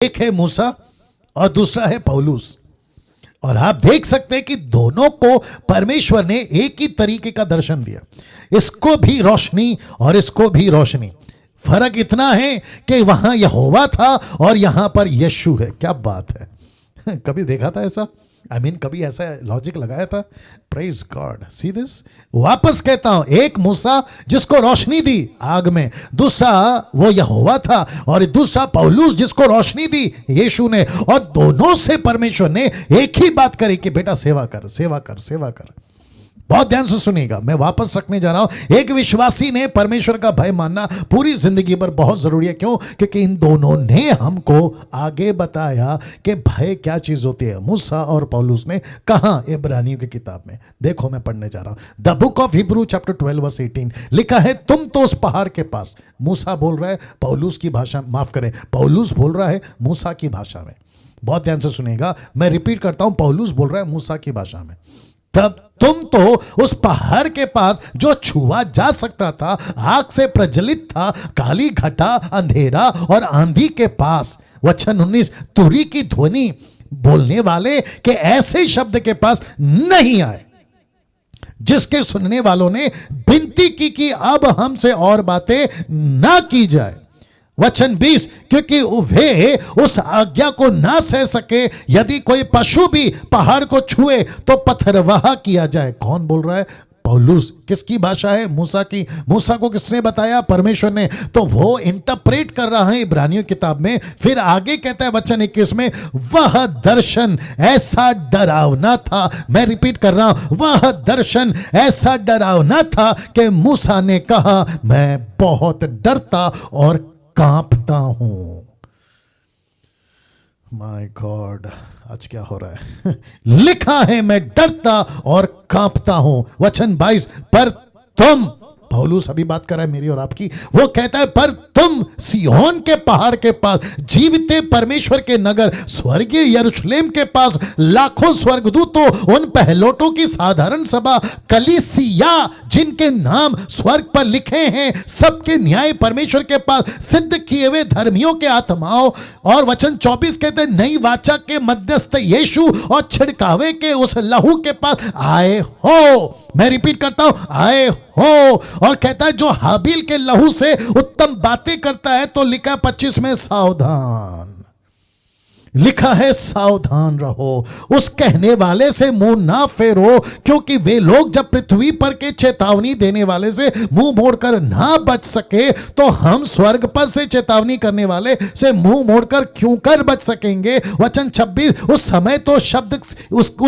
एक है मूसा और दूसरा है पौलुस। और आप देख सकते हैं कि दोनों को परमेश्वर ने एक ही तरीके का दर्शन दिया, इसको भी रोशनी और इसको भी रोशनी। फर्क इतना है कि वहां यहोवा था और यहां पर यीशु है। क्या बात है, कभी देखा था ऐसा? कभी ऐसा लॉजिक लगाया था? Praise God. सी दिस, वापस कहता हूं, एक मूसा जिसको रोशनी दी आग में, दूसरा वो यहोवा था, और दूसरा पौलुस जिसको रोशनी दी यीशु ने। और दोनों से परमेश्वर ने एक ही बात करी कि बेटा सेवा कर, सेवा कर, सेवा कर। बहुत ध्यान से सुनिएगा, मैं वापस रखने जा रहा हूं। एक विश्वासी ने परमेश्वर का भय मानना पूरी जिंदगी पर बहुत जरूरी है। क्यों? क्योंकि इन दोनों ने हमको आगे बताया कि भय क्या चीज होती है। मूसा और पौलुस ने कहा इब्रानियों की किताब में, देखो मैं पढ़ने जा रहा हूं, the book of Hebrew chapter 12 verse 18 लिखा है, तुम तो उस पहाड़ के पास। मूसा बोल रहा है पौलुस की भाषा, माफ करें, पौलुस बोल रहा है मूसा की भाषा में। बहुत ध्यान से सुनिएगा, मैं रिपीट करता हूं, पौलुस बोल रहा है मूसा की भाषा में। तब तुम तो उस पहाड़ के पास जो छुआ जा सकता था, आग से प्रज्वलित था, काली घटा, अंधेरा और आंधी के पास। वचन 19, तुरी की ध्वनि बोलने वाले के ऐसे शब्द के पास नहीं आए, जिसके सुनने वालों ने विनती की कि अब हमसे और बातें ना की जाए। वचन 20, क्योंकि वे उस आज्ञा को ना सह सके, यदि कोई पशु भी पहाड़ को छुए तो पत्थरवाह किया जाए। कौन बोल रहा है? पौलुस। किसकी भाषा है? मूसा की। मूसा को किसने बताया? परमेश्वर ने। तो वो इंटरप्रेट कर रहा है इब्रानियों किताब में। फिर आगे कहता है वचन 21 में, वह दर्शन ऐसा डरावना था, मैं रिपीट कर रहा हूं, वह दर्शन ऐसा डरावना था कि मूसा ने कहा, मैं बहुत डरता और कांपता हूं। माय गॉड, आज क्या हो रहा है? लिखा है मैं डरता और कांपता हूं। वचन 22, पर तुम, पौलुस अभी बात कर रहा है मेरी और आपकी, वो कहता है पर तुम सिय्योन के पहाड़ के पास, जीविते परमेश्वर के नगर स्वर्गीय यरूशलेम के पास, लाखों स्वर्गदूतों, उन पहलोटों की साधारण सभा, कलीसिया जिनके नाम स्वर्ग पर लिखे हैं, सबके न्याय परमेश्वर के पास सिद्ध किए हुए धर्मियों के आत्माओं। और वचन 24 कहते हैं, नई वाचा के मध्यस्थ यीशु और छिड़कावे के उस लहू के पास आए हो। मैं रिपीट करता हूं, आए हो। और कहता है जो हाबिल के लहू से उत्तम बातें करता है, तो लिखा 25 में, सावधान, लिखा है सावधान रहो, उस कहने वाले से मुंह ना फेरो, क्योंकि वे लोग जब पृथ्वी पर के चेतावनी देने वाले से मुंह मोड़कर ना बच सके, तो हम स्वर्ग पर से चेतावनी करने वाले से मुंह मोड़कर क्यों कर बच सकेंगे। वचन 26, उस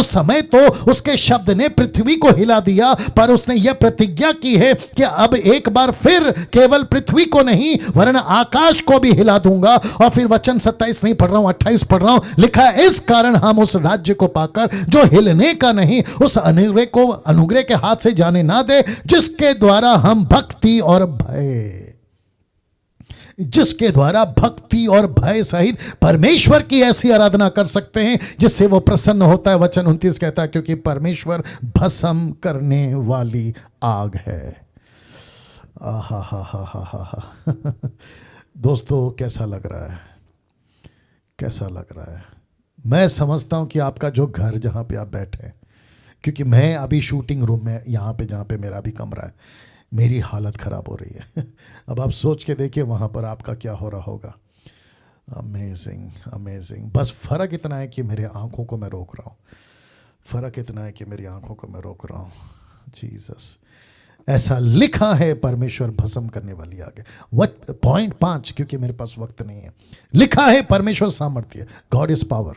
समय तो उसके शब्द ने पृथ्वी को हिला दिया, पर उसने यह प्रतिज्ञा की है कि अब एक बार फिर केवल पृथ्वी को नहीं वरन आकाश को भी हिला दूंगा। और फिर वचन 27 नहीं पढ़ रहा हूं, 28 पढ़ रहा हूं, लिखा है, इस कारण हम उस राज्य को पाकर जो हिलने का नहीं, उस अनुग्रह को अनुग्रह के हाथ से जाने ना दे, जिसके द्वारा हम भक्ति और भय सहित परमेश्वर की ऐसी आराधना कर सकते हैं जिससे वो प्रसन्न होता है। वचन 29 कहता है, क्योंकि परमेश्वर भस्म करने वाली आग है। आहा हा हा हा हा हा। दोस्तों, कैसा लग रहा है? कैसा लग रहा है? मैं समझता हूं कि आपका जो घर जहां पे आप बैठे हैं, क्योंकि मैं अभी शूटिंग रूम में यहां पे जहां पे मेरा भी कमरा है, मेरी हालत खराब हो रही है। अब आप सोच के देखिए वहां पर आपका क्या हो रहा होगा। Amazing, amazing. बस फर्क इतना है कि मेरे आंखों को मैं रोक रहा हूं, फर्क इतना है कि मेरी आंखों को मैं रोक रहा हूं। जीसस, ऐसा लिखा है, परमेश्वर भस्म करने वाली आग है। पॉइंट 5, क्योंकि मेरे पास वक्त नहीं है, लिखा है परमेश्वर सामर्थ्य, God is power,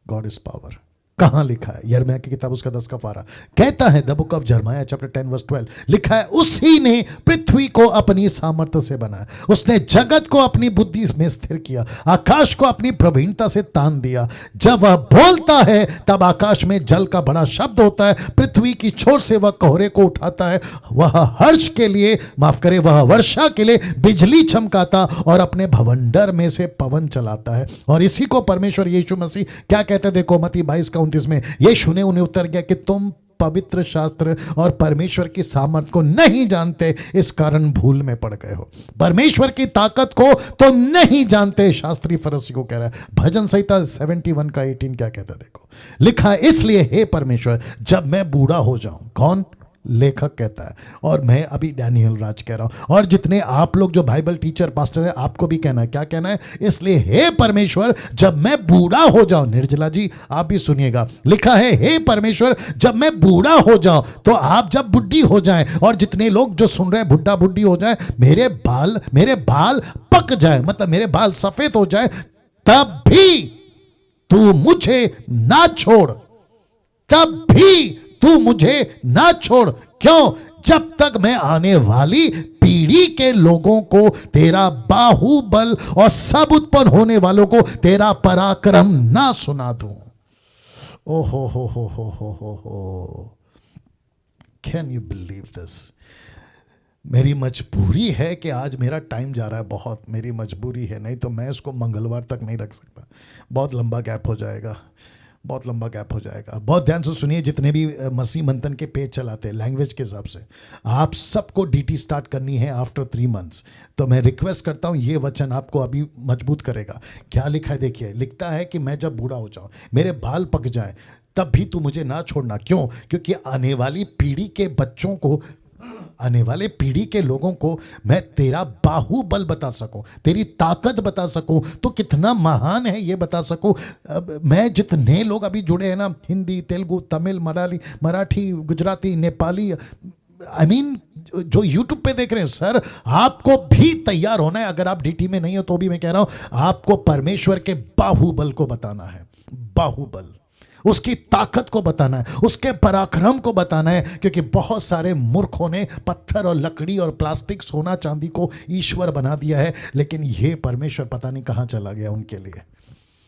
God is power. कहां लिखा है? यिर्मयाह की किताब उसका 10 का पारा कहता है, the book of Jeremiah chapter 10 verse 12 लिखा है, उसी ने पृथ्वी को अपनी सामर्थ्य से बनाया, उसने जगत को अपनी बुद्धि में स्थिर किया, आकाश को अपनी प्रवीणता से तान दिया। जब वह बोलता है तब आकाश में जल का बड़ा शब्द होता है, पृथ्वी की छोर से वह कोहरे को उठाता है, वह हर्ष के लिए, माफ करे, वह वर्षा के लिए बिजली चमकाता और अपने भवंडर में से पवन चलाता है। और इसी को परमेश्वर यीशु मसीह क्या कहते हैं? देखो मत्ती 22 का 29 में, यीशु ने उन्हें उत्तर दिया कि तुम पवित्र शास्त्र और परमेश्वर की सामर्थ को नहीं जानते, इस कारण भूल में पड़ गए हो। परमेश्वर की ताकत को तुम नहीं जानते, शास्त्री फरीसी को कह रहा है। भजन संहिता 71 का 18 क्या कहता है देखो, लिखा है, इसलिए हे परमेश्वर जब मैं बूढ़ा हो जाऊं। कौन? लेखक कहता है, और मैं अभी डैनियल राज कह रहा हूं, और जितने आप लोग जो बाइबल टीचर पास्टर है, आपको भी कहना है। क्या कहना है? इसलिए हे परमेश्वर जब मैं बूढ़ा हो जाऊं। निर्जला जी आप भी सुनिएगा, लिखा है हे परमेश्वर जब मैं बूढ़ा हो जाऊं। तो आप जब बुढ़ी हो जाएं, और जितने लोग जो सुन रहे हैं बुढ़ा बुढ़ी हो जाए, मेरे बाल पक जाए, मतलब मेरे बाल सफेद हो जाए, तब भी तू मुझे ना छोड़, तब भी तू मुझे ना छोड़। क्यों? जब तक मैं आने वाली पीढ़ी के लोगों को तेरा बाहुबल और सब उत्पन्न होने वालों को तेरा पराक्रम ना सुना दूं। ओहो हो। Can you believe this? मेरी मजबूरी है कि आज मेरा टाइम जा रहा है, बहुत मेरी मजबूरी है, नहीं तो मैं इसको मंगलवार तक नहीं रख सकता। बहुत लंबा गैप हो जाएगा, बहुत लंबा गैप हो जाएगा। बहुत ध्यान से सुनिए, जितने भी मसीह मंथन के पेज चलाते हैं लैंग्वेज के हिसाब से, आप सबको डीटी स्टार्ट करनी है आफ्टर 3 मंथ्स। तो मैं रिक्वेस्ट करता हूँ, ये वचन आपको अभी मजबूत करेगा। क्या लिखा है देखिए, लिखता है कि मैं जब बूढ़ा हो जाऊँ, मेरे बाल पक जाए, तब भी तू मुझे ना छोड़ना। क्यों? क्योंकि आने वाली पीढ़ी के बच्चों को, आने वाले पीढ़ी के लोगों को मैं तेरा बाहुबल बता सकूं, तेरी ताकत बता सकूं, तो कितना महान है ये बता सकूं। मैं जितने लोग अभी जुड़े हैं ना, हिंदी, तेलुगु, तमिल, मराठी, गुजराती, नेपाली, I mean, जो यूट्यूब पे देख रहे हैं, सर आपको भी तैयार होना है। अगर आप डीटी में नहीं हो तो भी मैं कह रहा हूं, आपको परमेश्वर के बाहुबल को बताना है। बाहुबल, उसकी ताकत को बताना है, उसके पराक्रम को बताना है। क्योंकि बहुत सारे मूर्खों ने पत्थर और लकड़ी और प्लास्टिक, सोना चांदी को ईश्वर बना दिया है, लेकिन ये परमेश्वर पता नहीं कहां चला गया उनके लिए।